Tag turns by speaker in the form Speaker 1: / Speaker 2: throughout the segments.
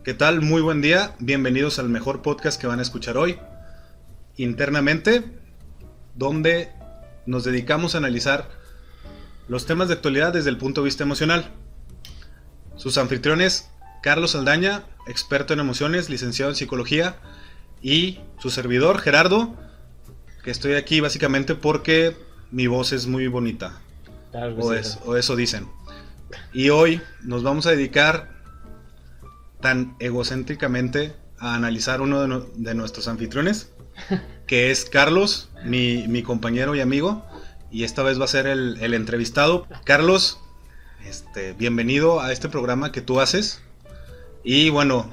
Speaker 1: ¿Qué tal? Muy buen día. Bienvenidos al mejor podcast que van a escuchar hoy, Internamente, donde nos dedicamos a analizar los temas de actualidad desde el punto de vista emocional. Sus anfitriones, Carlos Saldaña, experto en emociones, licenciado en psicología, y su servidor, Gerardo, que estoy aquí básicamente porque mi voz es muy bonita,
Speaker 2: Claro que
Speaker 1: o eso dicen. Y hoy nos vamos a dedicar tan egocéntricamente a analizar uno de nuestros anfitriones, que es Carlos, mi compañero y amigo, y esta vez va a ser el entrevistado. Carlos, bienvenido a este programa que tú haces. Y bueno,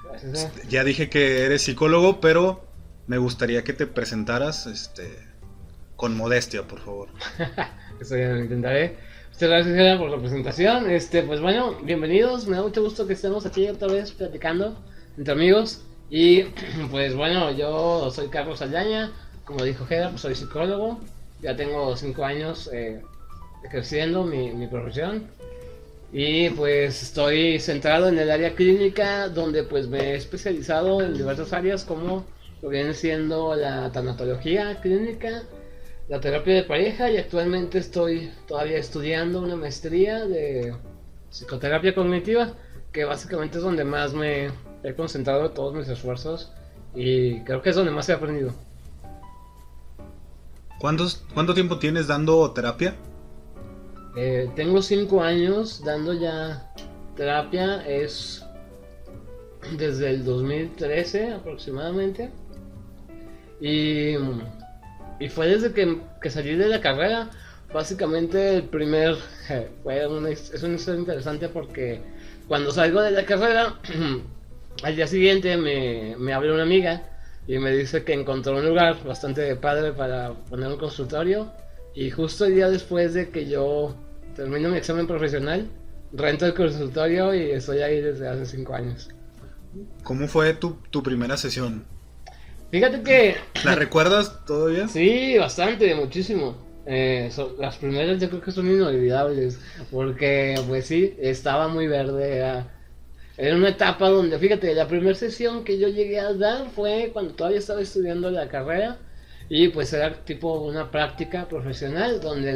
Speaker 2: Gracias.
Speaker 1: ya dije que eres psicólogo, pero me gustaría que te presentaras con modestia, por favor.
Speaker 2: Eso ya lo intentaré. Muchas gracias, Gerard, por la presentación. Pues bueno, bienvenidos. Me da mucho gusto que estemos aquí otra vez platicando entre amigos. Y pues bueno, yo soy Carlos Saldaña. Como dijo Gerard, pues soy psicólogo. Ya tengo 5 años ejerciendo mi profesión. Y pues estoy centrado en el área clínica, donde pues me he especializado en diversas áreas como lo viene siendo la tanatología clínica, la terapia de pareja, y actualmente estoy todavía estudiando una maestría de psicoterapia cognitiva, que básicamente es donde más me he concentrado todos mis esfuerzos y creo que es donde más he aprendido.
Speaker 1: ¿Cuánto tiempo tienes dando terapia?
Speaker 2: Tengo 5 años dando ya terapia, es desde el 2013 aproximadamente, y fue desde que salí de la carrera. Básicamente el primer es una historia interesante porque cuando salgo de la carrera al día siguiente me habla una amiga y me dice que encontró un lugar bastante padre para poner un consultorio, y justo el día después de que yo termino mi examen profesional rento el consultorio y estoy ahí desde hace 5 años.
Speaker 1: ¿Cómo fue tu primera sesión?
Speaker 2: Fíjate que
Speaker 1: ¿La recuerdas todavía?
Speaker 2: sí, bastante, muchísimo. Las primeras yo creo que son inolvidables, porque pues sí, estaba muy verde. Era una etapa donde, fíjate, la primera sesión que yo llegué a dar fue cuando todavía estaba estudiando la carrera, y pues era tipo una práctica profesional donde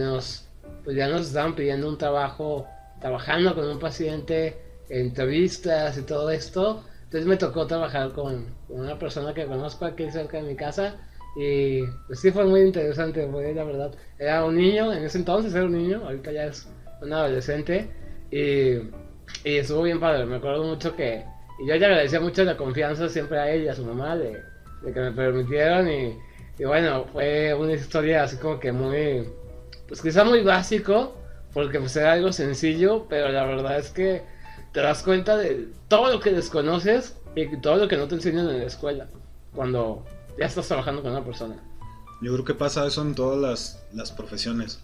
Speaker 2: pues ya nos estaban pidiendo un trabajo, trabajando con un paciente, entrevistas y todo esto. Entonces me tocó trabajar con una persona que conozco aquí cerca de mi casa, y pues sí fue muy interesante, fue la verdad. Era un niño, en ese entonces era un niño, ahorita ya es un adolescente, y, y estuvo bien padre. Me acuerdo mucho y yo le agradecía mucho la confianza siempre a ella y a su mamá de que me permitieron, y bueno, fue una historia así como que muy, pues quizá muy básico, porque pues era algo sencillo, pero la verdad es que te das cuenta de todo lo que desconoces y todo lo que no te enseñan en la escuela cuando ya estás trabajando con una persona.
Speaker 1: Yo creo que pasa eso en todas las profesiones.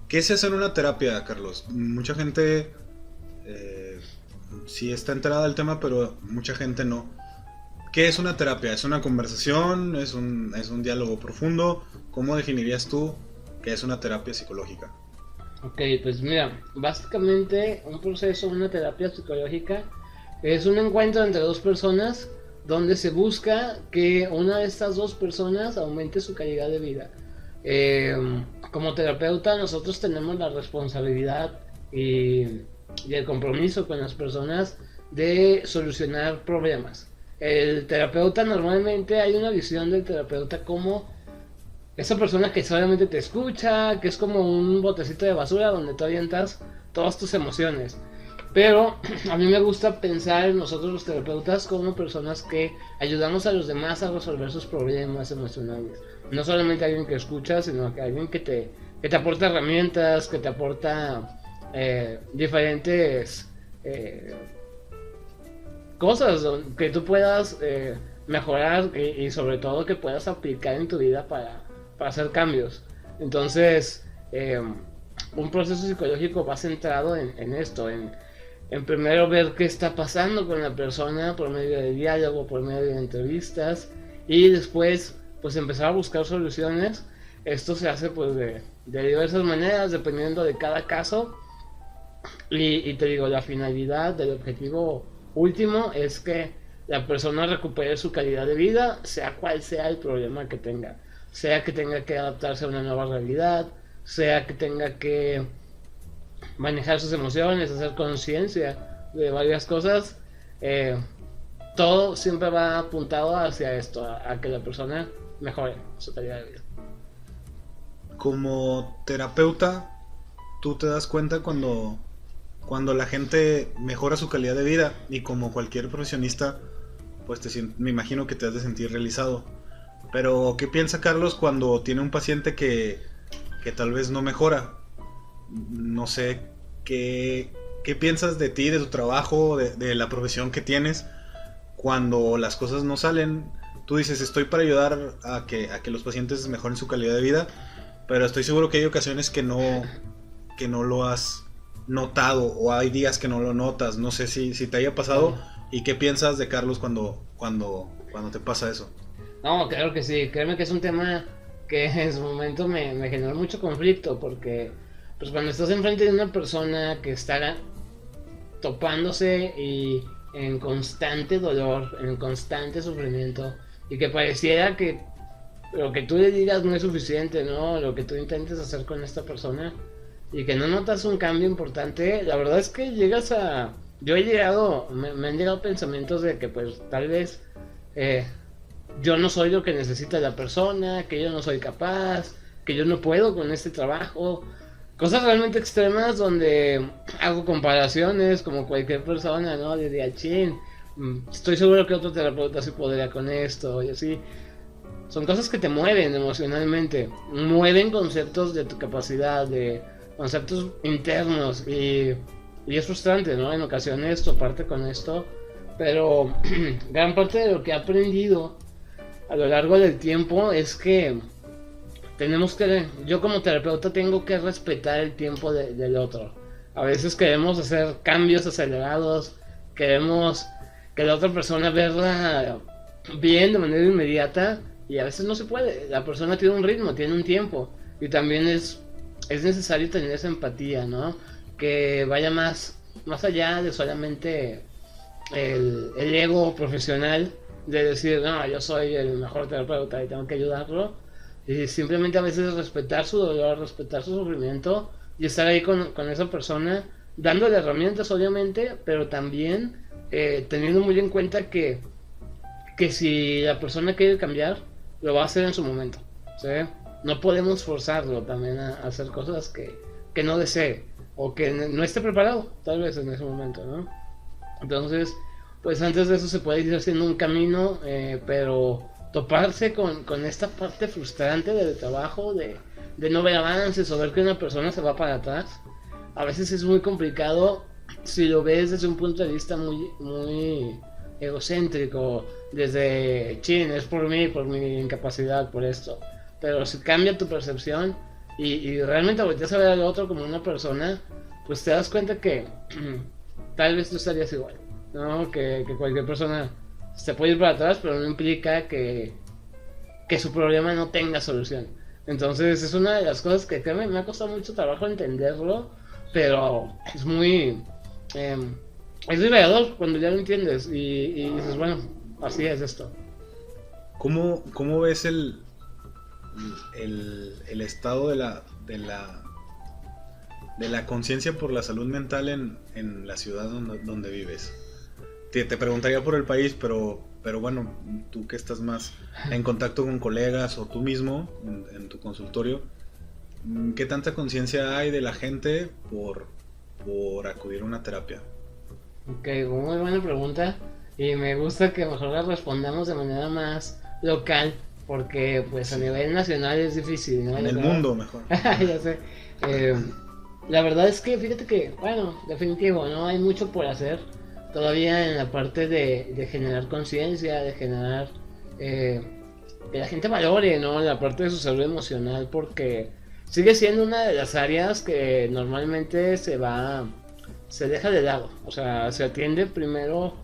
Speaker 1: ¿Qué es hacer una terapia, Carlos? Mucha gente sí está enterada del tema, pero mucha gente no. ¿Qué es una terapia? ¿Es una conversación? ¿Es un diálogo profundo? ¿Cómo definirías tú qué es una terapia psicológica?
Speaker 2: Ok, pues mira, básicamente un proceso, una terapia psicológica es un encuentro entre dos personas donde se busca que una de estas dos personas aumente su calidad de vida. Eh, Como terapeuta nosotros tenemos la responsabilidad y el compromiso con las personas de solucionar problemas. El terapeuta, normalmente hay una visión del terapeuta como esa persona que solamente te escucha, que es como un botecito de basura donde tú avientas todas tus emociones. Pero a mí me gusta pensar en nosotros los terapeutas como personas que ayudamos a los demás a resolver sus problemas emocionales. No solamente alguien que escucha, sino que alguien que te aporta herramientas, que te aporta diferentes cosas que tú puedas mejorar, y sobre todo que puedas aplicar en tu vida para hacer cambios. Entonces, un proceso psicológico va centrado en esto, en primero ver qué está pasando con la persona por medio de diálogo, por medio de entrevistas, y después pues empezar a buscar soluciones. Esto se hace pues de diversas maneras dependiendo de cada caso, y te digo, la finalidad del objetivo último es que la persona recupere su calidad de vida, sea cual sea el problema que tenga. Sea que tenga que adaptarse a una nueva realidad, sea que tenga que manejar sus emociones, hacer conciencia de varias cosas. Todo siempre va apuntado hacia esto, a que la persona mejore su calidad de vida.
Speaker 1: Como terapeuta, tú te das cuenta cuando la gente mejora su calidad de vida, y como cualquier profesionista, pues me imagino que te has de sentir realizado. Pero ¿qué piensa Carlos cuando tiene un paciente que tal vez no mejora? No sé, ¿qué piensas de ti, de tu trabajo, de la profesión que tienes? Cuando las cosas no salen, tú dices, estoy para ayudar a que los pacientes mejoren su calidad de vida, pero estoy seguro que hay ocasiones que no lo has notado, o hay días que no lo notas. No sé si te haya pasado, y qué piensas de Carlos cuando te pasa eso.
Speaker 2: No, claro que sí, créeme que es un tema que en su momento me generó mucho conflicto, porque pues cuando estás enfrente de una persona que está topándose y en constante dolor, en constante sufrimiento, y que pareciera que lo que tú le digas no es suficiente, ¿no? Lo que tú intentes hacer con esta persona, y que no notas un cambio importante, la verdad es que llegas a... Yo he llegado, me han llegado pensamientos de que pues tal vez yo no soy lo que necesita la persona, que yo no soy capaz, que yo no puedo con este trabajo. Cosas realmente extremas donde hago comparaciones como cualquier persona, ¿no? Diría, chin, estoy seguro que otro terapeuta sí podría con esto, y así. Son cosas que te mueven emocionalmente, mueven conceptos de tu capacidad, de conceptos internos, y es frustrante, ¿no? En ocasiones toparte con esto, pero gran parte de lo que he aprendido a lo largo del tiempo es que yo como terapeuta tengo que respetar el tiempo del otro. A veces queremos hacer cambios acelerados, queremos que la otra persona verla bien de manera inmediata, y a veces no se puede. La persona tiene un ritmo, tiene un tiempo, y también es necesario tener esa empatía, ¿no? Que vaya más allá de solamente el ego profesional, de decir, no, yo soy el mejor terapeuta y tengo que ayudarlo. Y simplemente a veces respetar su dolor, respetar su sufrimiento, y estar ahí con esa persona, dándole herramientas obviamente, pero también teniendo muy en cuenta que si la persona quiere cambiar, lo va a hacer en su momento, ¿sí? No podemos forzarlo también a hacer cosas que no desee, o que no esté preparado tal vez en ese momento, ¿no? Entonces, pues antes de eso se puede ir haciendo un camino, pero toparse con esta parte frustrante del trabajo, de no ver avances, o ver que una persona se va para atrás, a veces es muy complicado si lo ves desde un punto de vista muy egocéntrico, desde, chin, es por mí, por mi incapacidad, por esto. Pero si cambia tu percepción y realmente volteas a ver al otro como una persona, pues te das cuenta que tal vez tú estarías igual, ¿no? Que cualquier persona se puede ir para atrás, pero no implica que su problema no tenga solución. Entonces es una de las cosas que me ha costado mucho trabajo entenderlo, pero es muy... es liberador cuando ya lo entiendes y dices, bueno, así es esto.
Speaker 1: ¿Cómo ves el estado de la conciencia por la salud mental en la ciudad donde vives? Te preguntaría por el país, pero bueno, tú que estás más en contacto con colegas o tú mismo en tu consultorio, ¿qué tanta conciencia hay de la gente por acudir a una terapia?
Speaker 2: Ok, muy buena pregunta, y me gusta que mejor la respondamos de manera más local, porque pues a nivel nacional es difícil, ¿no?
Speaker 1: En el mundo mejor.
Speaker 2: Ya sé. La verdad es que fíjate que, bueno, definitivo, ¿no? Hay mucho por hacer todavía en la parte de generar conciencia, de generar que la gente valore, ¿no? La parte de su salud emocional, porque sigue siendo una de las áreas que normalmente se deja de lado. O sea, se atiende primero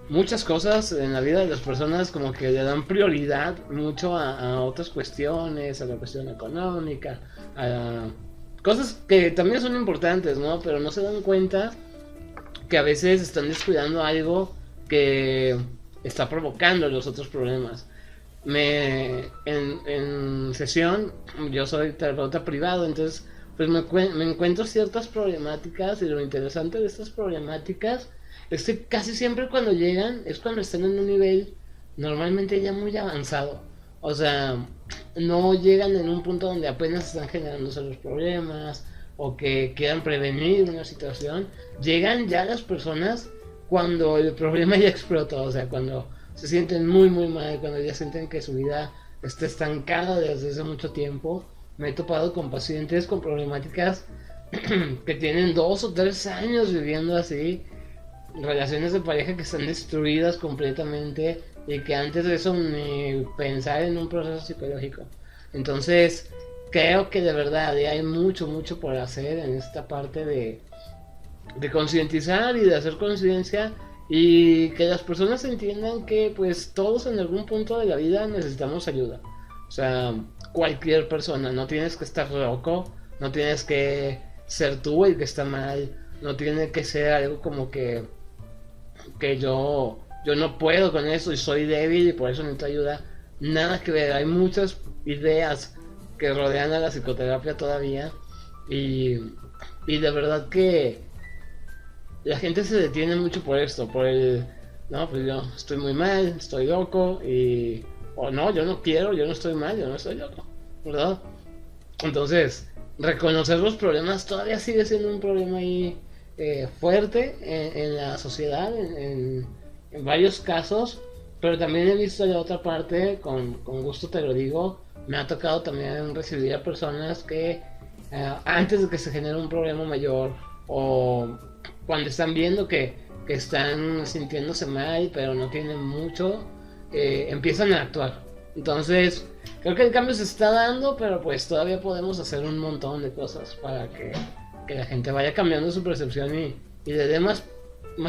Speaker 2: muchas cosas en la vida de las personas, como que le dan prioridad mucho a otras cuestiones, a la cuestión económica, a cosas que también son importantes, ¿no? Pero no se dan cuenta que a veces están descuidando algo que está provocando los otros problemas. En sesión, yo soy terapeuta privado, entonces pues me encuentro ciertas problemáticas, y lo interesante de estas problemáticas es que casi siempre cuando llegan es cuando están en un nivel normalmente ya muy avanzado. O sea, no llegan en un punto donde apenas están generándose los problemas o que quieran prevenir una situación. Llegan ya las personas cuando el problema ya explotó, o sea, cuando se sienten muy muy mal, cuando ya sienten que su vida está estancada desde hace mucho tiempo. Me he topado con pacientes con problemáticas que tienen 2 o 3 años viviendo así, relaciones de pareja que están destruidas completamente y que antes de eso ni pensar en un proceso psicológico. Entonces, creo que de verdad hay mucho, mucho por hacer en esta parte de concientizar y de hacer conciencia y que las personas entiendan que pues todos en algún punto de la vida necesitamos ayuda. O sea, cualquier persona, no tienes que estar loco, no tienes que ser tú el que está mal, no tiene que ser algo como que yo no puedo con eso y soy débil y por eso necesito ayuda. Nada que ver, hay muchas ideas que rodean a la psicoterapia todavía y de verdad que la gente se detiene mucho por esto, por el, no, pues yo estoy muy mal, estoy loco y, o no, yo no quiero, yo no estoy mal, yo no estoy loco, ¿verdad? Entonces, reconocer los problemas todavía sigue siendo un problema ahí fuerte en la sociedad, en varios casos, pero también he visto la otra parte, con gusto te lo digo, me ha tocado también recibir a personas que antes de que se genere un problema mayor o cuando están viendo que están sintiéndose mal pero no tienen mucho, empiezan a actuar. Entonces creo que el cambio se está dando, pero pues todavía podemos hacer un montón de cosas para que la gente vaya cambiando su percepción y le dé más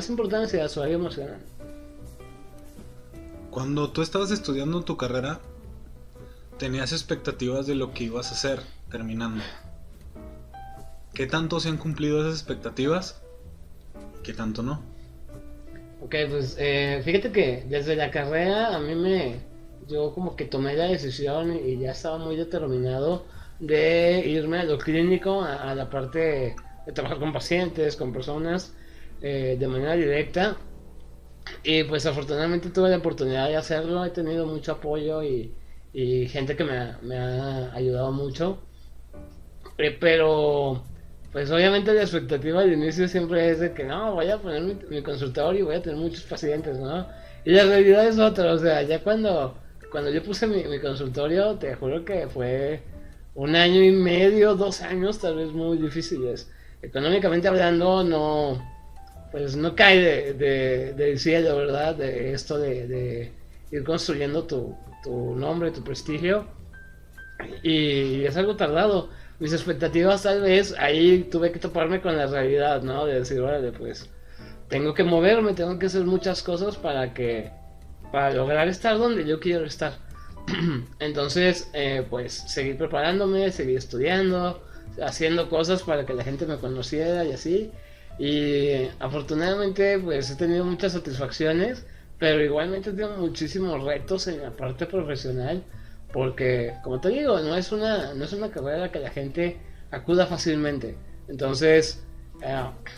Speaker 2: importancia a su área emocional.
Speaker 1: Cuando tú estabas estudiando tu carrera, tenías expectativas de lo que ibas a hacer terminando. ¿Qué tanto se han cumplido esas expectativas? ¿Qué tanto no?
Speaker 2: Ok, pues fíjate que desde la carrera yo como que tomé la decisión y ya estaba muy determinado de irme a lo clínico, a la parte de trabajar con pacientes, con personas de manera directa. Y pues afortunadamente tuve la oportunidad de hacerlo, he tenido mucho apoyo y gente que me ha ayudado mucho. Pero pues obviamente la expectativa al inicio siempre es de que no, voy a poner mi consultorio y voy a tener muchos pacientes, ¿no? Y la realidad es otra, o sea, ya cuando yo puse mi consultorio, te juro que fue 1 año y medio, 2 años tal vez muy difíciles. Económicamente hablando, pues no cae del cielo, ¿verdad? De esto de ir construyendo tu nombre, tu prestigio. Y es algo tardado. Mis expectativas tal vez ahí tuve que toparme con la realidad, ¿no? De decir, órale, pues tengo que moverme, tengo que hacer muchas cosas para lograr estar donde yo quiero estar. Entonces, pues seguir preparándome, seguir estudiando, haciendo cosas para que la gente me conociera y así. Y afortunadamente pues he tenido muchas satisfacciones, pero igualmente tengo muchísimos retos en la parte profesional, porque como te digo, no es una carrera a la que la gente acuda fácilmente. Entonces,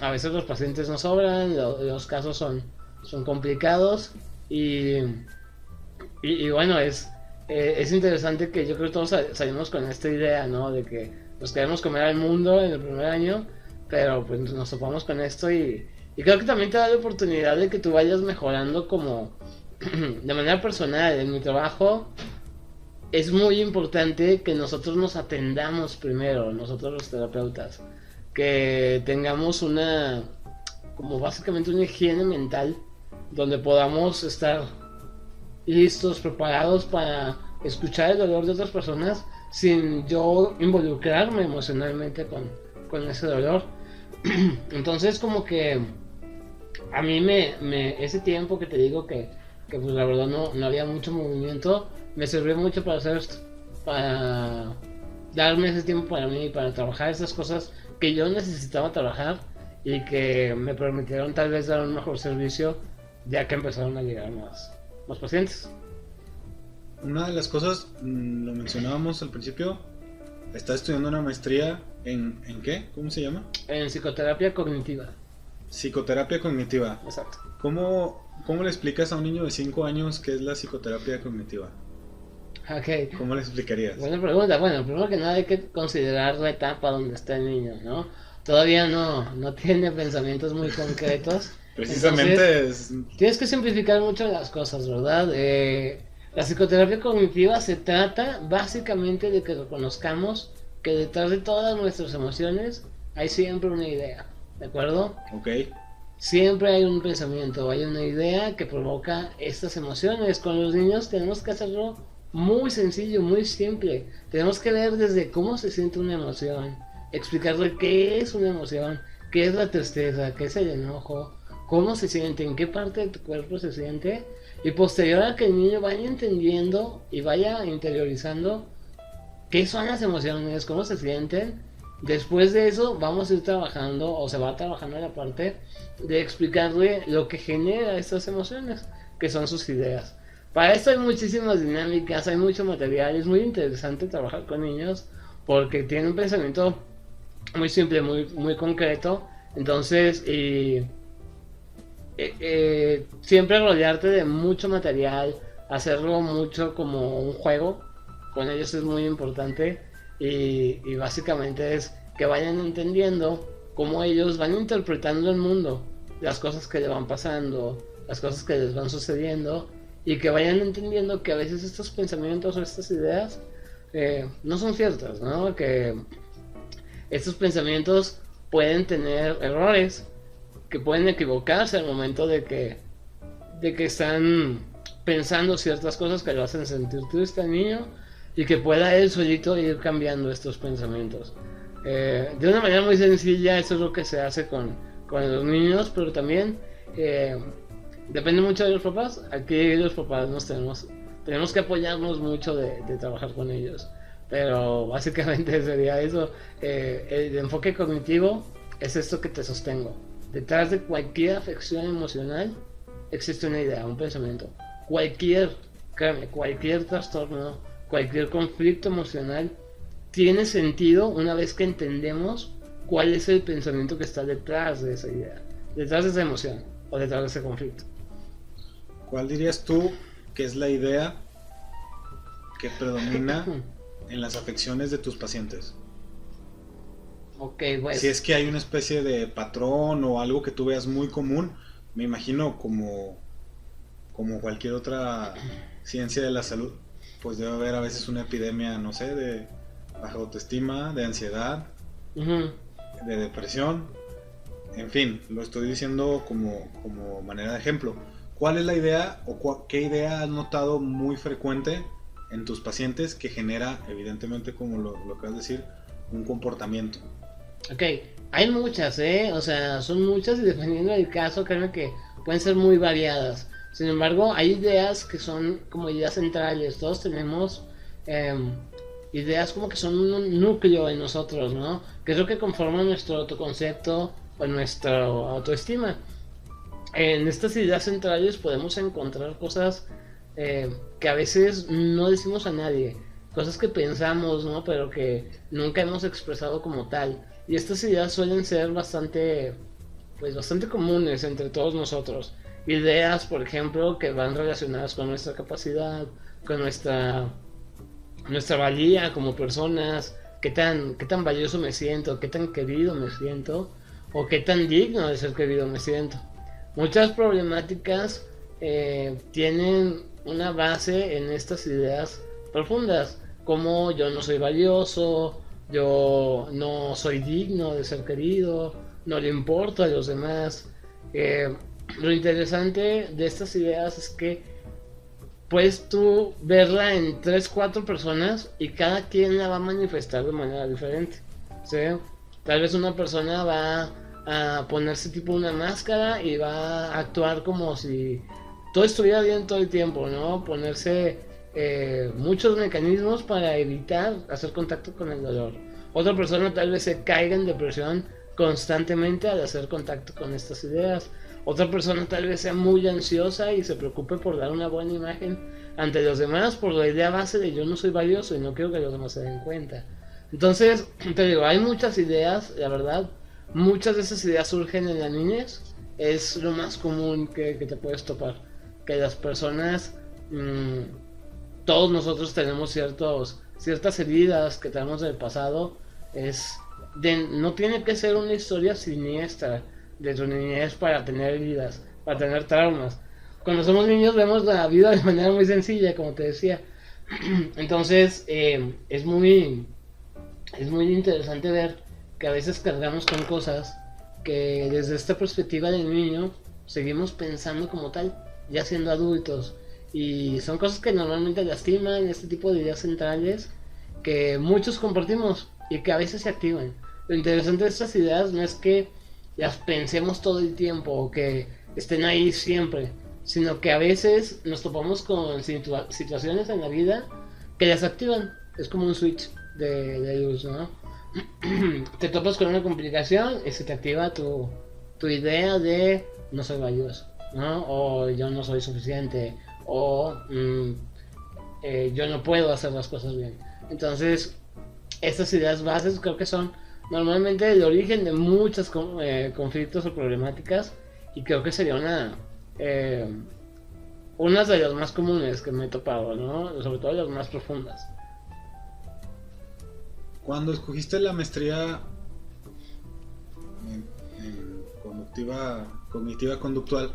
Speaker 2: a veces los pacientes no sobran, los casos son complicados y bueno, es interesante que yo creo que todos salimos con esta idea, ¿no? De que nos queremos comer al mundo en el primer año, pero pues nos topamos con esto y creo que también te da la oportunidad de que tú vayas mejorando como de manera personal. En mi trabajo es muy importante que nosotros nos atendamos primero, nosotros los terapeutas, que tengamos como básicamente una higiene mental, donde podamos estar listos, preparados para escuchar el dolor de otras personas sin yo involucrarme emocionalmente con ese dolor. Entonces como que a mí ese tiempo que te digo que pues la verdad no había mucho movimiento, me sirvió mucho para hacer esto, para darme ese tiempo para mí, para trabajar esas cosas que yo necesitaba trabajar y que me permitieron tal vez dar un mejor servicio ya que empezaron a llegar más pacientes.
Speaker 1: Una de las cosas, lo mencionábamos al principio, está estudiando una maestría ¿en qué? ¿Cómo se llama?
Speaker 2: En psicoterapia cognitiva.
Speaker 1: Psicoterapia cognitiva.
Speaker 2: Exacto.
Speaker 1: ¿Cómo le explicas a un niño de 5 años qué es la psicoterapia cognitiva?
Speaker 2: Okay.
Speaker 1: ¿Cómo le explicarías?
Speaker 2: Buena pregunta. Bueno, primero que nada hay que considerar la etapa donde está el niño, ¿no? Todavía no tiene pensamientos muy concretos.
Speaker 1: Precisamente
Speaker 2: Entonces, tienes que simplificar mucho las cosas, ¿verdad? La psicoterapia cognitiva se trata básicamente de que reconozcamos que detrás de todas nuestras emociones hay siempre una idea, ¿de acuerdo?
Speaker 1: Ok.
Speaker 2: Siempre hay un pensamiento, hay una idea que provoca estas emociones. Con los niños tenemos que hacerlo muy sencillo, muy simple. Tenemos que ver desde cómo se siente una emoción, explicarle qué es una emoción, qué es la tristeza, qué es el enojo, cómo se siente, en qué parte de tu cuerpo se siente, y posterior a que el niño vaya entendiendo y vaya interiorizando qué son las emociones, cómo se sienten. Después de eso vamos a ir trabajando, o se va trabajando la parte de explicarle lo que genera estas emociones, que son sus ideas. Para esto hay muchísimas dinámicas, hay mucho material, es muy interesante trabajar con niños porque tienen un pensamiento muy simple, muy concreto. Entonces, siempre rodearte de mucho material, hacerlo mucho como un juego, con ellos es muy importante. Y básicamente es que vayan entendiendo cómo ellos van interpretando el mundo, las cosas que le van pasando, las cosas que les van sucediendo, y que vayan entendiendo que a veces estos pensamientos o estas ideas no son ciertas, ¿no? Que estos pensamientos pueden tener errores, que pueden equivocarse al momento de que están pensando ciertas cosas que lo hacen sentir triste al niño, y que pueda él solito ir cambiando estos pensamientos. De una manera muy sencilla, eso es lo que se hace con los niños, pero también depende mucho de los papás. Aquí los papás tenemos que apoyarnos mucho de trabajar con ellos. Pero básicamente sería eso. El enfoque cognitivo es esto que te sostengo. Detrás de cualquier afección emocional existe una idea, un pensamiento. Cualquier trastorno, cualquier conflicto emocional tiene sentido una vez que entendemos cuál es el pensamiento que está detrás de esa idea, detrás de esa emoción o detrás de ese conflicto.
Speaker 1: ¿Cuál dirías tú que es la idea que predomina en las afecciones de tus pacientes?
Speaker 2: Ok, pues.
Speaker 1: Si es que hay una especie de patrón o algo que tú veas muy común, me imagino como cualquier otra ciencia de la salud, pues debe haber a veces una epidemia, no sé, de baja autoestima, de ansiedad, de depresión, en fin, lo estoy diciendo como manera de ejemplo. ¿Cuál es la idea o qué idea has notado muy frecuente en tus pacientes que genera, evidentemente, como lo acabas de decir, un comportamiento?
Speaker 2: Ok, hay muchas, o sea, son muchas y dependiendo del caso, créeme que pueden ser muy variadas. Sin embargo, hay ideas que son como ideas centrales. Todos tenemos ideas como que son un núcleo en nosotros, ¿no? Que es lo que conforma nuestro autoconcepto o nuestra autoestima. En estas ideas centrales podemos encontrar cosas que a veces no decimos a nadie. Cosas que pensamos, ¿no? Pero que nunca hemos expresado como tal. Y estas ideas suelen ser bastante comunes entre todos nosotros. Ideas, por ejemplo, que van relacionadas con nuestra capacidad, con nuestra valía como personas, qué tan valioso me siento, qué tan querido me siento, o qué tan digno de ser querido me siento. Muchas problemáticas tienen una base en estas ideas profundas, como yo no soy valioso, yo no soy digno de ser querido, no le importo a los demás. Lo interesante de estas ideas es que puedes tú verla en 3-4 personas y cada quien la va a manifestar de manera diferente, ¿sí? Tal vez una persona va a ponerse tipo una máscara y va a actuar como si todo estuviera bien todo el tiempo, ¿no? Ponerse muchos mecanismos para evitar hacer contacto con el dolor. Otra persona tal vez se caiga en depresión constantemente al hacer contacto con estas ideas. Otra persona tal vez sea muy ansiosa y se preocupe por dar una buena imagen ante los demás por la idea base de yo no soy valioso y no quiero que los demás se den cuenta. Entonces, te digo, hay muchas ideas, la verdad, muchas de esas ideas surgen en la niñez, es lo más común que te puedes topar, que las personas, todos nosotros tenemos ciertas heridas que tenemos del pasado, no tiene que ser una historia siniestra de tu niñez para tener heridas, para tener traumas. Cuando somos niños vemos la vida de manera muy sencilla, como te decía. Entonces es muy interesante ver que a veces cargamos con cosas que desde esta perspectiva del niño seguimos pensando como tal, ya siendo adultos. Y son cosas que normalmente lastiman, este tipo de ideas centrales que muchos compartimos y que a veces se activan. Lo interesante de estas ideas no es que las pensemos todo el tiempo o que estén ahí siempre, sino que a veces nos topamos con situaciones en la vida que las activan. Es como un switch de luz, ¿no? Te topas con una complicación y se te activa tu idea de no soy valioso, ¿no? O yo no soy suficiente, o yo no puedo hacer las cosas bien. Entonces, estas ideas bases creo que son normalmente el origen de muchos conflictos o problemáticas, y creo que sería una de las más comunes que me he topado, ¿no? Sobre todo las más profundas.
Speaker 1: Cuando escogiste la maestría en cognitiva conductual,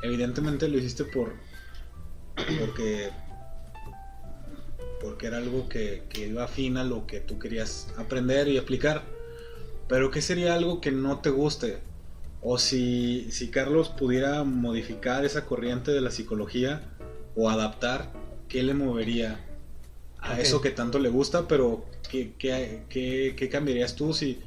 Speaker 1: evidentemente lo hiciste porque era algo que iba afín a lo que tú querías aprender y aplicar. Pero ¿qué sería algo que no te guste? O si Carlos pudiera modificar esa corriente de la psicología o adaptar, ¿qué le movería a eso que tanto le gusta? Pero ¿qué cambiarías tú si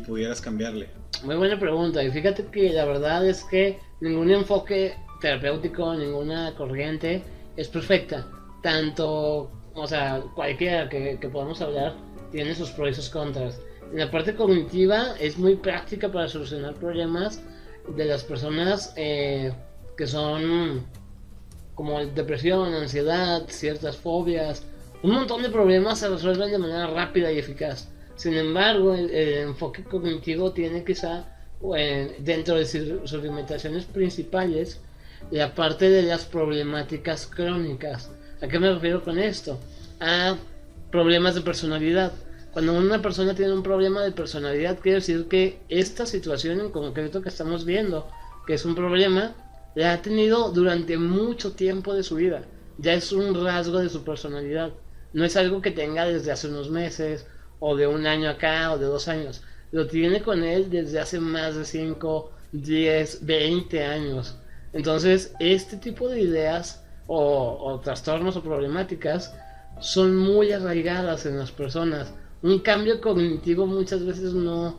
Speaker 1: pudieras cambiarle?
Speaker 2: Muy buena pregunta, y fíjate que la verdad es que ningún enfoque terapéutico, ninguna corriente es perfecta. Tanto, o sea, cualquiera que podamos hablar tiene sus pros y sus contras. La parte cognitiva es muy práctica para solucionar problemas de las personas que son como depresión, ansiedad, ciertas fobias. Un montón de problemas se resuelven de manera rápida y eficaz. Sin embargo, el enfoque cognitivo tiene quizá dentro de sus limitaciones principales la parte de las problemáticas crónicas. ¿A qué me refiero con esto? A problemas de personalidad. Cuando una persona tiene un problema de personalidad, quiere decir que esta situación en concreto que estamos viendo, que es un problema, la ha tenido durante mucho tiempo de su vida. Ya es un rasgo de su personalidad. No es algo que tenga desde hace unos meses, o de un año acá, o de 2 años. Lo tiene con él desde hace más de 5, 10, 20 años. Entonces, este tipo de ideas o trastornos o problemáticas son muy arraigadas en las personas. Un cambio cognitivo muchas veces no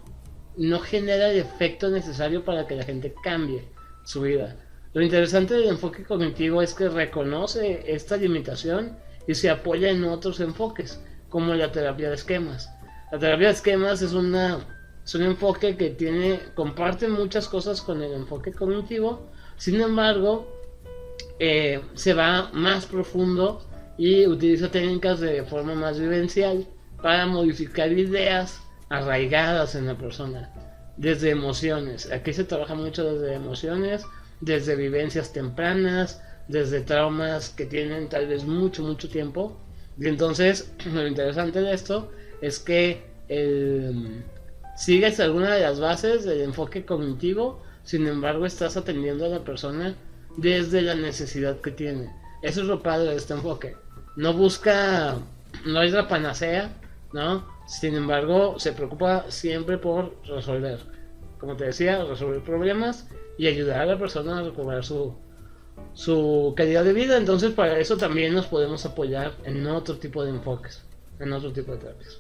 Speaker 2: genera el efecto necesario para que la gente cambie su vida. Lo interesante del enfoque cognitivo es que reconoce esta limitación y se apoya en otros enfoques, como la terapia de esquemas. La terapia de esquemas es un enfoque que comparte muchas cosas con el enfoque cognitivo. Sin embargo, se va más profundo y utiliza técnicas de forma más vivencial para modificar ideas arraigadas en la persona, desde emociones. Aquí se trabaja mucho desde emociones, desde vivencias tempranas, desde traumas que tienen tal vez mucho tiempo. Y entonces lo interesante de esto es que sigues alguna de las bases del enfoque cognitivo, sin embargo estás atendiendo a la persona desde la necesidad que tiene. Eso es lo padre de este enfoque. No es la panacea, ¿no? Sin embargo, se preocupa siempre por resolver. Como te decía, resolver problemas y ayudar a la persona a recuperar su calidad de vida. Entonces, para eso también nos podemos apoyar en otro tipo de enfoques, en otro tipo de terapias.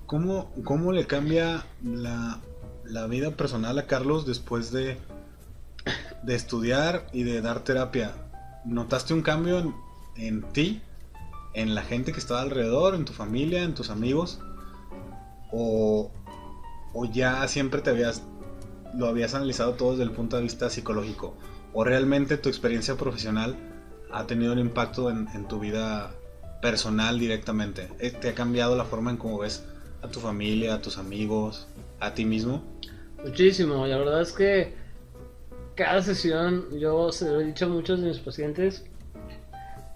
Speaker 1: ¿Cómo le cambia la vida personal a Carlos después de estudiar y de dar terapia? ¿Notaste un cambio en ti, en la gente que estaba alrededor, en tu familia, en tus amigos? ¿O o ya siempre lo habías analizado todo desde el punto de vista psicológico, o realmente tu experiencia profesional ha tenido un impacto en tu vida personal directamente? ¿Te ha cambiado la forma en cómo ves a tu familia, a tus amigos, a ti mismo?
Speaker 2: Muchísimo, la verdad es que cada sesión, yo se lo he dicho a muchos de mis pacientes,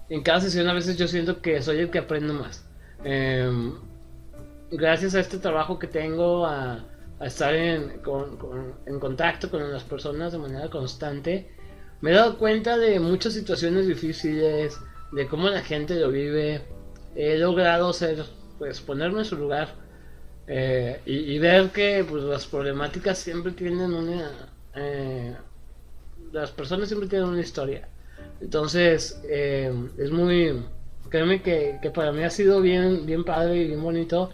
Speaker 2: en cada sesión a veces yo siento que soy el que aprendo más. Em, Gracias a este trabajo que tengo, a estar en contacto con las personas de manera constante, me he dado cuenta de muchas situaciones difíciles, de cómo la gente lo vive. He logrado pues ponerme en su lugar, y ver que pues las problemáticas siempre tienen las personas siempre tienen una historia. Entonces, es muy, créeme que para mí ha sido bien, bien padre y bien bonito,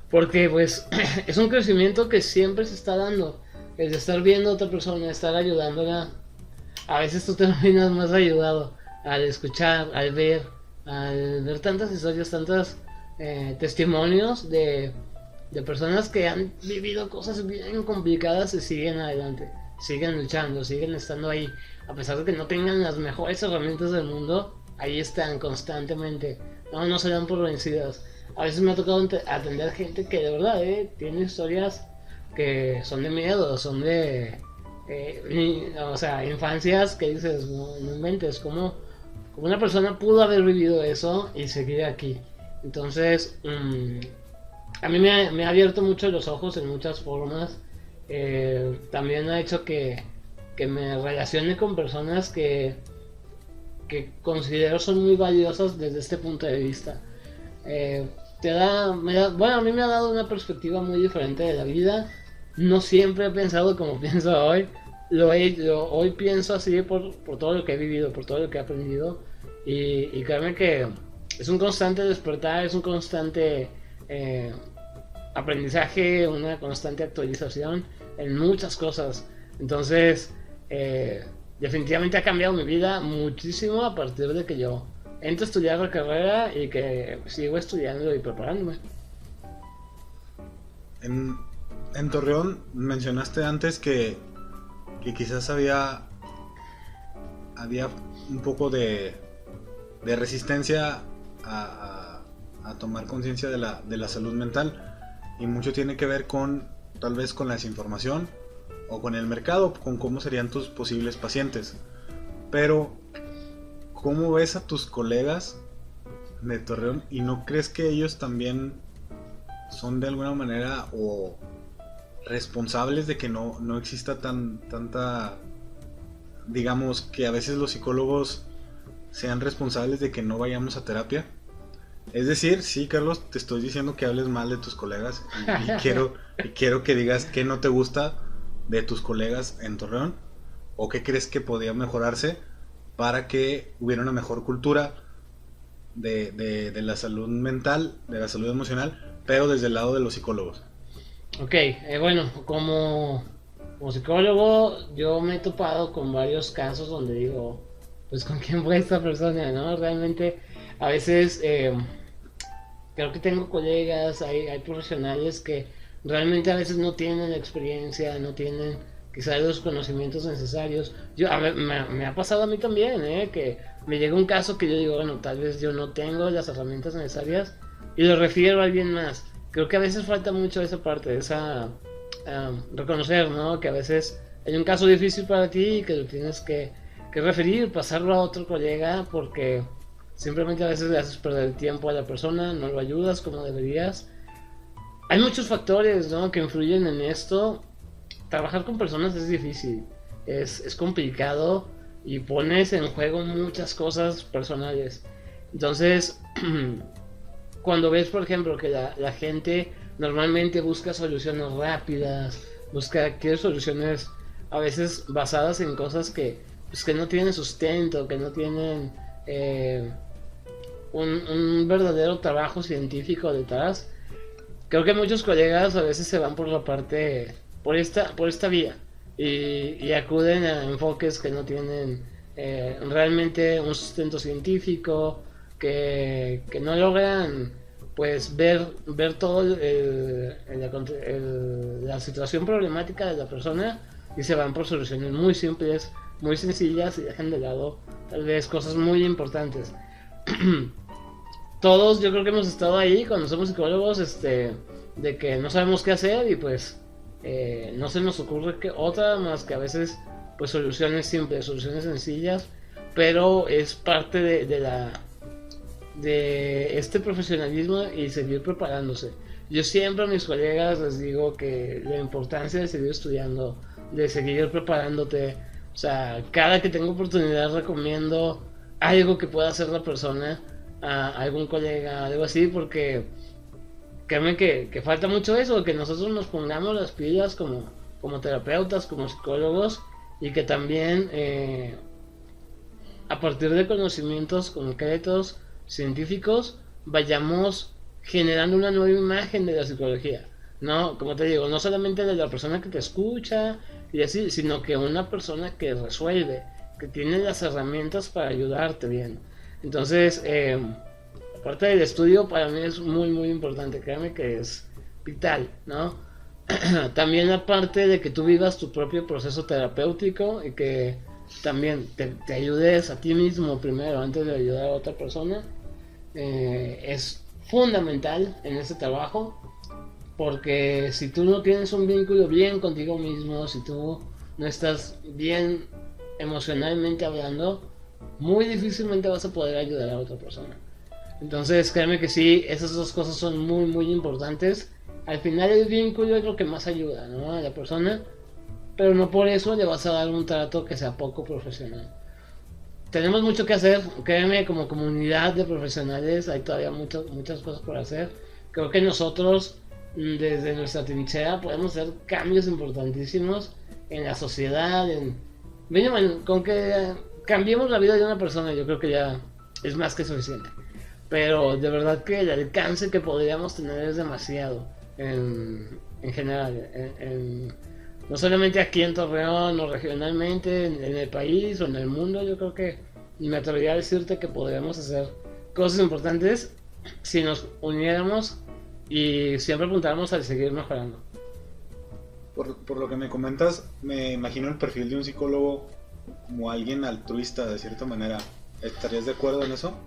Speaker 2: porque pues es un crecimiento que siempre se está dando, el de estar viendo a otra persona, estar ayudándola. A veces tú terminas más ayudado al escuchar, al ver tantas historias, tantos testimonios de personas que han vivido cosas bien complicadas y siguen adelante, siguen luchando, siguen estando ahí, a pesar de que no tengan las mejores herramientas del mundo, ahí están constantemente, no se dan por vencidas. A veces me ha tocado atender gente que de verdad tiene historias que son de miedo, son de o sea, infancias que dices, no inventes, como una persona pudo haber vivido eso y seguir aquí. Entonces, a mí me ha abierto mucho los ojos en muchas formas. También ha hecho que me relacione con personas que considero son muy valiosas desde este punto de vista. Bueno, a mí me ha dado una perspectiva muy diferente de la vida. No siempre he pensado como pienso hoy. Hoy pienso así por todo lo que he vivido, por todo lo que he aprendido. Y créeme que es un constante despertar, es un constante aprendizaje, una constante actualización en muchas cosas. Entonces, definitivamente ha cambiado mi vida muchísimo a partir de que yo entro a estudiar la carrera y que sigo estudiando y preparándome.
Speaker 1: En Torreón mencionaste antes que quizás había un poco de resistencia a tomar conciencia de la salud mental, y mucho tiene que ver con tal vez con la desinformación o con el mercado, con cómo serían tus posibles pacientes. Pero ¿cómo ves a tus colegas de Torreón y no crees que ellos también son de alguna manera o responsables de que no exista tanta, digamos, que a veces los psicólogos sean responsables de que no vayamos a terapia? Es decir, sí, Carlos, te estoy diciendo que hables mal de tus colegas y quiero que digas qué no te gusta de tus colegas en Torreón, o qué crees que podía mejorarse para que hubiera una mejor cultura de la salud mental, de la salud emocional, pero desde el lado de los psicólogos.
Speaker 2: Ok, bueno, como psicólogo yo me he topado con varios casos donde digo, pues con quién fue esta persona, ¿no? Realmente a veces creo que tengo colegas, hay profesionales que realmente a veces no tienen la experiencia, no tienen quizás los conocimientos necesarios. A ver, me ha pasado a mí también, que me llega un caso que yo digo, bueno, tal vez yo no tengo las herramientas necesarias y lo refiero a alguien más. Creo que a veces falta mucho esa parte, reconocer, ¿no? Que a veces hay un caso difícil para ti y que lo tienes que referir, pasarlo a otro colega, porque simplemente a veces le haces perder el tiempo a la persona, no lo ayudas como deberías. Hay muchos factores, ¿no?, que influyen en esto. Trabajar con personas es difícil, es complicado y pones en juego muchas cosas personales. Entonces, cuando ves, por ejemplo, que la gente normalmente busca soluciones rápidas, quiere soluciones a veces basadas en cosas pues, que no tienen sustento, que no tienen un verdadero trabajo científico detrás. Creo que muchos colegas a veces se van por la parte, por esta vía, y acuden a enfoques que no tienen realmente un sustento científico, que no logran pues ver todo la situación problemática de la persona y se van por soluciones muy simples, muy sencillas y dejan de lado tal vez cosas muy importantes. Todos yo creo que hemos estado ahí cuando somos psicólogos, de que no sabemos qué hacer y pues no se nos ocurre que otra más que a veces pues soluciones simples, soluciones sencillas, pero es parte de este profesionalismo y seguir preparándose. Yo siempre a mis colegas les digo que la importancia de seguir estudiando, de seguir preparándote, o sea, cada que tengo oportunidad recomiendo algo que pueda hacer la persona a algún colega, algo así, porque créeme que falta mucho eso, que nosotros nos pongamos las pilas como terapeutas, como psicólogos, y que también a partir de conocimientos concretos, científicos, vayamos generando una nueva imagen de la psicología. No, como te digo, no solamente de la persona que te escucha y así, sino que una persona que resuelve, que tiene las herramientas para ayudarte bien. Entonces, aparte del estudio, para mí es muy, muy importante, créeme que es vital, ¿no? También aparte de que tú vivas tu propio proceso terapéutico y que también te ayudes a ti mismo primero antes de ayudar a otra persona, es fundamental en este trabajo, porque si tú no tienes un vínculo bien contigo mismo, si tú no estás bien emocionalmente hablando, muy difícilmente vas a poder ayudar a otra persona. Entonces créeme que sí, esas dos cosas son muy muy importantes. Al final el vínculo es lo que más ayuda, ¿no?, a la persona, pero no por eso le vas a dar un trato que sea poco profesional. Tenemos mucho que hacer, créeme, como comunidad de profesionales hay todavía muchas cosas por hacer. Creo que nosotros desde nuestra trinchera podemos hacer cambios importantísimos en la sociedad, mínimo, con que cambiemos la vida de una persona yo creo que ya es más que suficiente. Pero de verdad que el alcance que podríamos tener es demasiado en general, no solamente aquí en Torreón o regionalmente, en el país o en el mundo. Yo creo que me atrevería a decirte que podríamos hacer cosas importantes si nos uniéramos y siempre apuntáramos a seguir mejorando.
Speaker 1: Por lo que me comentas, me imagino el perfil de un psicólogo como alguien altruista de cierta manera. ¿Estarías de acuerdo en eso?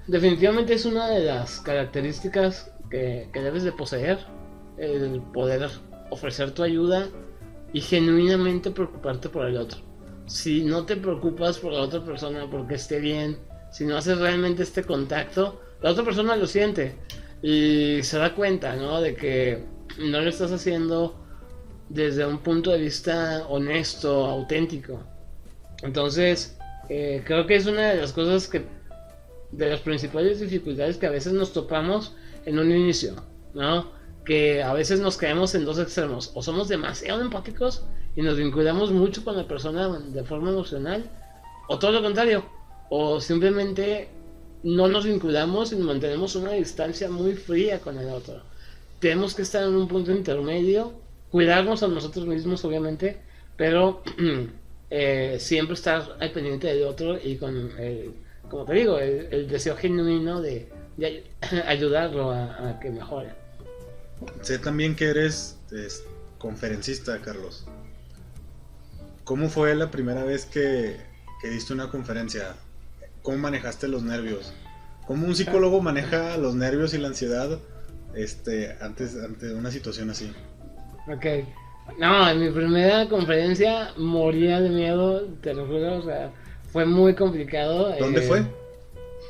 Speaker 2: Definitivamente es una de las características que debes de poseer, el poder ofrecer tu ayuda y genuinamente preocuparte por el otro. Si no te preocupas por la otra persona porque esté bien, si no haces realmente este contacto, la otra persona lo siente y se da cuenta, ¿no?, de que no lo estás haciendo desde un punto de vista honesto, auténtico. Entonces, creo que es una de las cosas de las principales dificultades que a veces nos topamos en un inicio, ¿no? Que a veces nos caemos en dos extremos: o somos demasiado empáticos y nos vinculamos mucho con la persona de forma emocional, o todo lo contrario, o simplemente no nos vinculamos y mantenemos una distancia muy fría con el otro. Tenemos que estar en un punto intermedio, cuidarnos a nosotros mismos obviamente, pero siempre estar al pendiente del otro y con como te digo, el deseo genuino de ayudarlo a que mejore.
Speaker 1: Sé también que eres conferencista, Carlos. ¿Cómo fue la primera vez que diste una conferencia? ¿Cómo manejaste los nervios? ¿Cómo un psicólogo maneja los nervios y la ansiedad ante una situación así?
Speaker 2: Ok. No, en mi primera conferencia moría de miedo, te lo juro, o sea, fue muy complicado.
Speaker 1: ¿Dónde fue?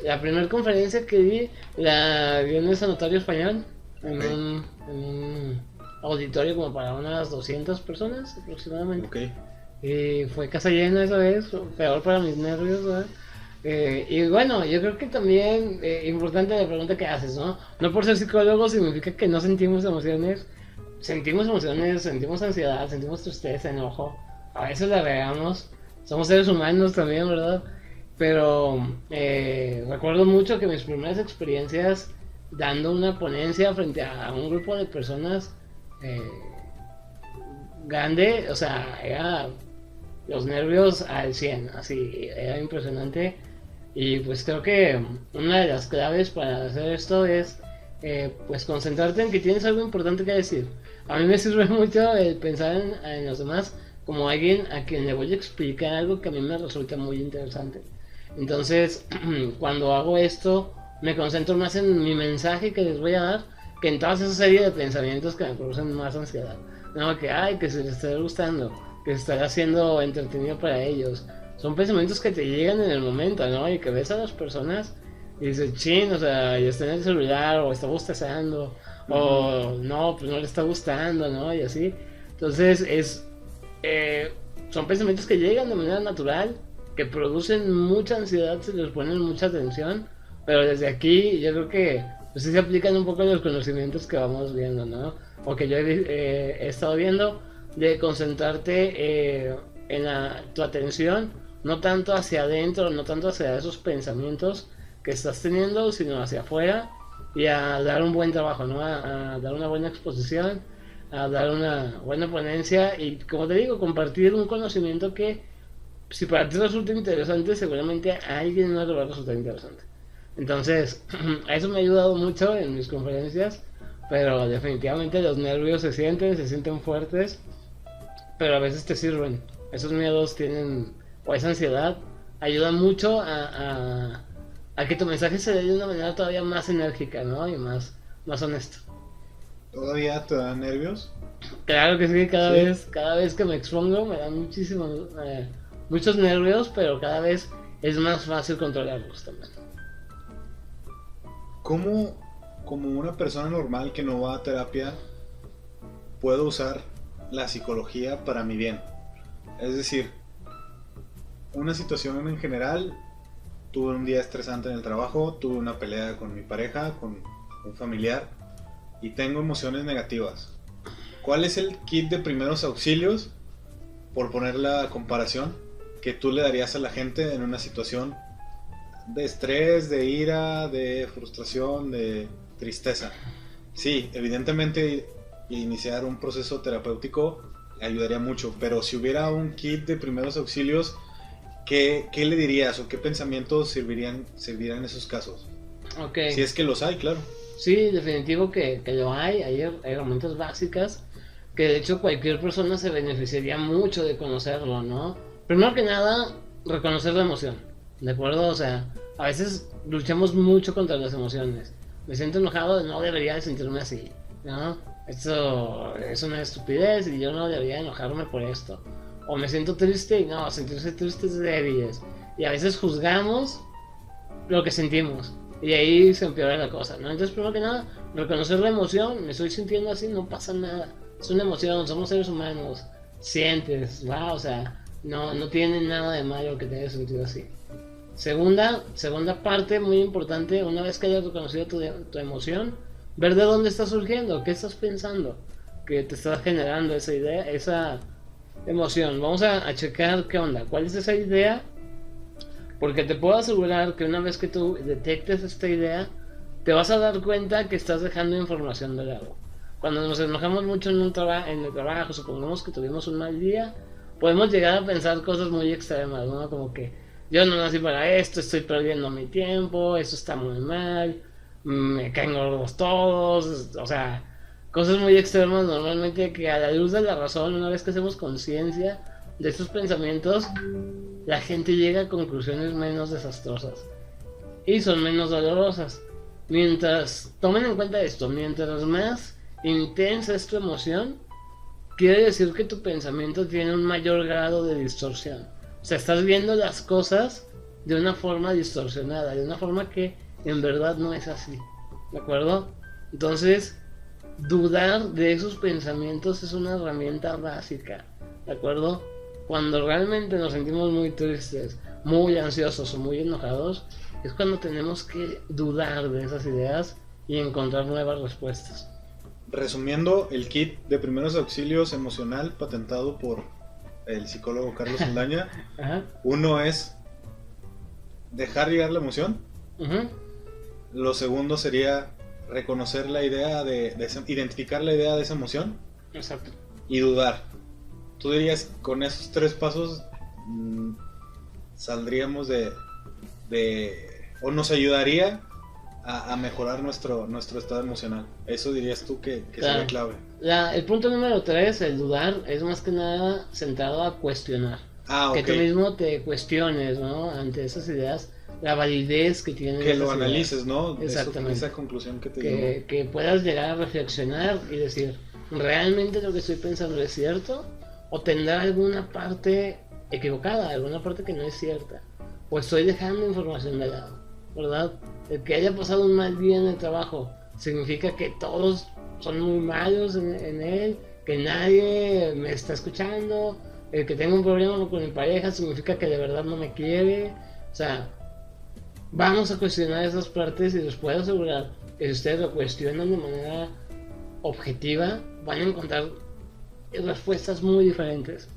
Speaker 2: La primera conferencia que la di en el Sanatorio Español, en un auditorio como para unas 200 personas aproximadamente.
Speaker 1: Okay.
Speaker 2: Y fue casa llena esa vez, peor para mis nervios, ¿verdad? Y bueno, yo creo que también importante la pregunta que haces, ¿no? No por ser psicólogo significa que no sentimos emociones. Sentimos emociones, sentimos ansiedad, sentimos tristeza, enojo. A veces la regamos. Somos seres humanos también, ¿verdad? Pero recuerdo mucho que mis primeras experiencias dando una ponencia frente a un grupo de personas grande, o sea, era los nervios al 100, así, era impresionante. Y pues creo que una de las claves para hacer esto es pues concentrarte en que tienes algo importante que decir. A mí me sirve mucho el pensar en los demás como alguien a quien le voy a explicar algo que a mí me resulta muy interesante. Entonces, cuando hago esto, me concentro más en mi mensaje que les voy a dar que en toda esa serie de pensamientos que me producen más ansiedad. No, que, ay, que se les estará gustando, que se estará haciendo entretenido para ellos. Son pensamientos que te llegan en el momento, ¿no? Y que ves a las personas y dices, chin, o sea, ya está en el celular, o está bostezando, o no, pues no le está gustando, ¿no? Y así. Entonces, son pensamientos que llegan de manera natural, que producen mucha ansiedad, se les ponen mucha atención, pero desde aquí yo creo que pues sí se aplican un poco los conocimientos que vamos viendo, ¿no? O que yo he estado viendo, de concentrarte en tu atención, no tanto hacia adentro, no tanto hacia esos pensamientos que estás teniendo, sino hacia afuera, y a dar un buen trabajo, ¿no? A dar una buena exposición, a dar una buena ponencia y, como te digo, compartir un conocimiento que, si para ti resulta interesante, seguramente a alguien no le va a resultar interesante. Entonces, eso me ha ayudado mucho en mis conferencias, pero definitivamente los nervios se sienten fuertes, pero a veces te sirven. Esos miedos tienen, o esa ansiedad, ayuda mucho a que tu mensaje se dé de una manera todavía más enérgica, ¿no? Y más honesta.
Speaker 1: ¿Todavía te dan nervios?
Speaker 2: Claro que sí,
Speaker 1: Sí.
Speaker 2: cada vez que me expongo me dan muchos nervios, pero cada vez es más fácil controlarlos también.
Speaker 1: ¿Cómo, como una persona normal que no va a terapia, puedo usar la psicología para mi bien? Es decir, una situación en general, tuve un día estresante en el trabajo, tuve una pelea con mi pareja, con un familiar, y tengo emociones negativas. ¿Cuál es el kit de primeros auxilios, por poner la comparación, que tú le darías a la gente en una situación de estrés, de ira, de frustración, de tristeza? Sí, evidentemente iniciar un proceso terapéutico ayudaría mucho, pero si hubiera un kit de primeros auxilios, ¿qué le dirías o qué pensamientos servirían en esos casos?
Speaker 2: Ok,
Speaker 1: Si es que los hay, claro.
Speaker 2: sí, definitivo que lo hay herramientas básicas que de hecho cualquier persona se beneficiaría mucho de conocerlo, ¿no? Primero que nada, reconocer la emoción, ¿de acuerdo? O sea, a veces luchamos mucho contra las emociones. Me siento enojado, no debería de sentirme así, ¿no? Esto es una estupidez y yo no debería enojarme por esto. O me siento triste y no, sentirse triste es débil. Y a veces juzgamos lo que sentimos. Y ahí se empeora la cosa, ¿no? Entonces, primero que nada, reconocer la emoción. Me estoy sintiendo así, no pasa nada. Es una emoción, somos seres humanos. Sientes, va, o sea, no tiene nada de malo que te hayas sentido así. Segunda parte muy importante, una vez que hayas reconocido tu emoción, ver de dónde está surgiendo, qué estás pensando, que te está generando esa idea, esa emoción. Vamos a checar qué onda, cuál es esa idea, porque te puedo asegurar que una vez que tú detectes esta idea, te vas a dar cuenta que estás dejando información de lado. Cuando nos enojamos mucho en el trabajo, supongamos que tuvimos un mal día, podemos llegar a pensar cosas muy extremas, ¿no? Como que yo no nací para esto, estoy perdiendo mi tiempo, eso está muy mal, me caen gordos todos, o sea, cosas muy extremas normalmente que, a la luz de la razón, una vez que hacemos conciencia de estos pensamientos, la gente llega a conclusiones menos desastrosas y son menos dolorosas. Mientras, tomen en cuenta esto, mientras más intensa es tu emoción, quiere decir que tu pensamiento tiene un mayor grado de distorsión. O sea, estás viendo las cosas de una forma distorsionada, de una forma que en verdad no es así. ¿De acuerdo? Entonces, dudar de esos pensamientos es una herramienta básica. ¿De acuerdo? Cuando realmente nos sentimos muy tristes, muy ansiosos o muy enojados, es cuando tenemos que dudar de esas ideas y encontrar nuevas respuestas.
Speaker 1: Resumiendo, el kit de primeros auxilios emocional patentado por el psicólogo Carlos Saldaña,
Speaker 2: Ajá.
Speaker 1: uno es dejar llegar la emoción.
Speaker 2: Uh-huh.
Speaker 1: Lo segundo sería reconocer la idea identificar la idea de esa emoción
Speaker 2: Exacto.
Speaker 1: y dudar. ¿Tú dirías con esos tres pasos saldríamos o nos ayudaría a mejorar nuestro estado emocional. Eso dirías tú que sería clave.
Speaker 2: El punto número 3, el dudar, es más que nada centrado a cuestionar.
Speaker 1: Okay.
Speaker 2: Que tú mismo te cuestiones, ¿no? Ante esas ideas, la validez que tienen.
Speaker 1: Que lo analices, ideas. ¿No?
Speaker 2: Exactamente.
Speaker 1: Esa conclusión que te llevó.
Speaker 2: Que puedas llegar a reflexionar y decir, ¿realmente lo que estoy pensando es cierto? ¿O tendrá alguna parte equivocada, alguna parte que no es cierta? ¿O estoy dejando información de lado? ¿Verdad? El que haya pasado un mal día en el trabajo significa que todos son muy malos en él, que nadie me está escuchando. El que tenga un problema con mi pareja significa que de verdad no me quiere. O sea, vamos a cuestionar esas partes y les puedo asegurar que si ustedes lo cuestionan de manera objetiva, van a encontrar respuestas muy diferentes.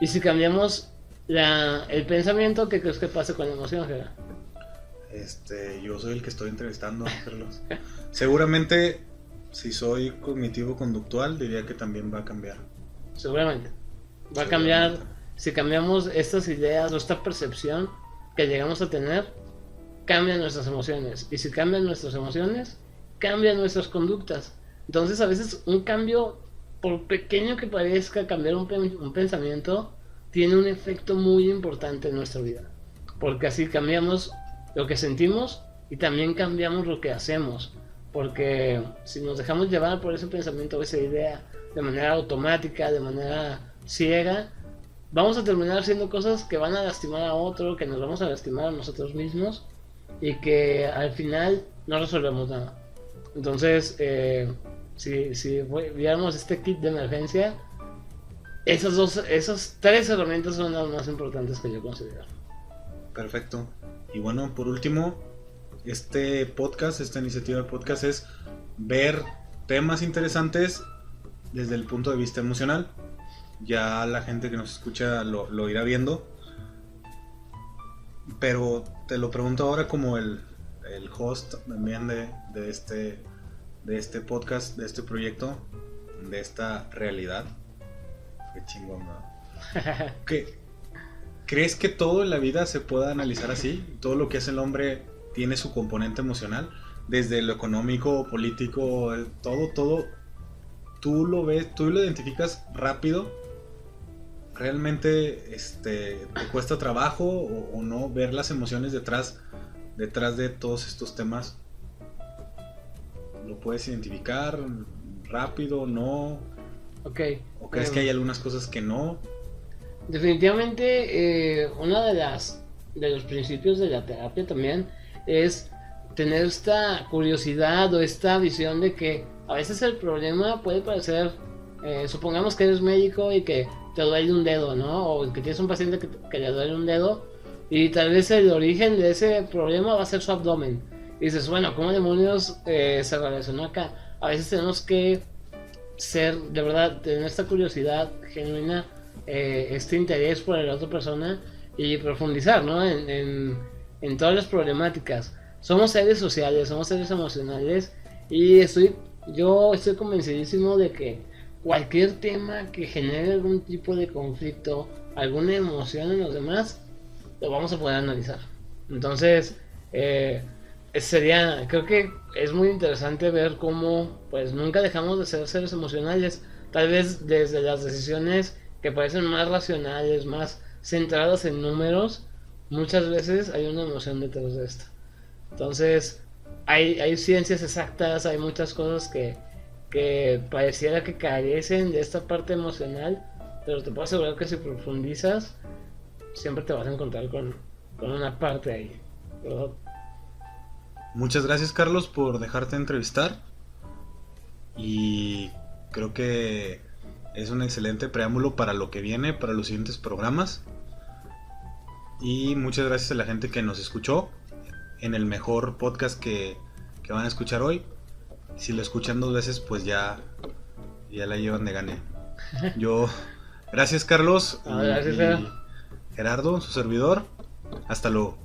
Speaker 2: Y si cambiamos el pensamiento, ¿qué crees que pase con la emoción, Gerard?
Speaker 1: Yo soy el que estoy entrevistando, Carlos. Seguramente, si soy cognitivo-conductual, diría que también va a cambiar.
Speaker 2: Seguramente. Va a cambiar si cambiamos estas ideas o esta percepción que llegamos a tener, cambian nuestras emociones. Y si cambian nuestras emociones, cambian nuestras conductas. Entonces, a veces un cambio, por pequeño que parezca, cambiar un pensamiento, tiene un efecto muy importante en nuestra vida. Porque así cambiamos lo que sentimos y también cambiamos lo que hacemos. Porque si nos dejamos llevar por ese pensamiento o esa idea de manera automática, de manera ciega, vamos a terminar haciendo cosas que van a lastimar a otro, que nos vamos a lastimar a nosotros mismos y que al final no resolvemos nada. Entonces, si viéramos este kit de emergencia, esas 3 herramientas son las más importantes que yo considero.
Speaker 1: Perfecto. Y bueno, por último, esta iniciativa de podcast es ver temas interesantes desde el punto de vista emocional. Ya la gente que nos escucha lo irá viendo. Pero te lo pregunto ahora como el host también de este podcast, de este proyecto, de esta realidad. Qué chingón, ¿no? ¿Crees que todo en la vida se pueda analizar así? ¿Todo lo que hace el hombre tiene su componente emocional? Desde lo económico, político, todo. ¿Tú lo ves, tú lo identificas rápido? ¿Realmente te cuesta trabajo o no ver las emociones detrás de todos estos temas? ¿Lo puedes identificar rápido, no?
Speaker 2: Okay.
Speaker 1: ¿O crees que hay algunas cosas que no?
Speaker 2: Definitivamente, uno de los principios de la terapia también es tener esta curiosidad o esta visión de que a veces el problema puede parecer, supongamos que eres médico y que te duele un dedo, ¿no? O que tienes un paciente que le duele un dedo y tal vez el origen de ese problema va a ser su abdomen. Y dices, bueno, ¿cómo demonios se relacionó acá? A veces tenemos que de verdad, tener esta curiosidad genuina, este interés por la otra persona y profundizar, ¿no? En todas las problemáticas. Somos seres sociales, somos seres emocionales y yo estoy convencidísimo de que cualquier tema que genere algún tipo de conflicto, alguna emoción en los demás, lo vamos a poder analizar. Entonces, creo que es muy interesante ver cómo pues nunca dejamos de ser seres emocionales, tal vez desde las decisiones que parecen más racionales, más centradas en números, muchas veces hay una emoción detrás de esto. Entonces, hay ciencias exactas, hay muchas cosas que pareciera que carecen de esta parte emocional, pero te puedo asegurar que si profundizas, siempre te vas a encontrar con una parte ahí, ¿verdad?
Speaker 1: Muchas gracias, Carlos, por dejarte entrevistar y creo que es un excelente preámbulo para lo que viene, para los siguientes programas. Y muchas gracias a la gente que nos escuchó en el mejor podcast que van a escuchar hoy. Si lo escuchan 2 veces, pues ya la llevan de gane. Gracias, Carlos.
Speaker 2: Gracias,
Speaker 1: y Gerardo, su servidor. Hasta luego.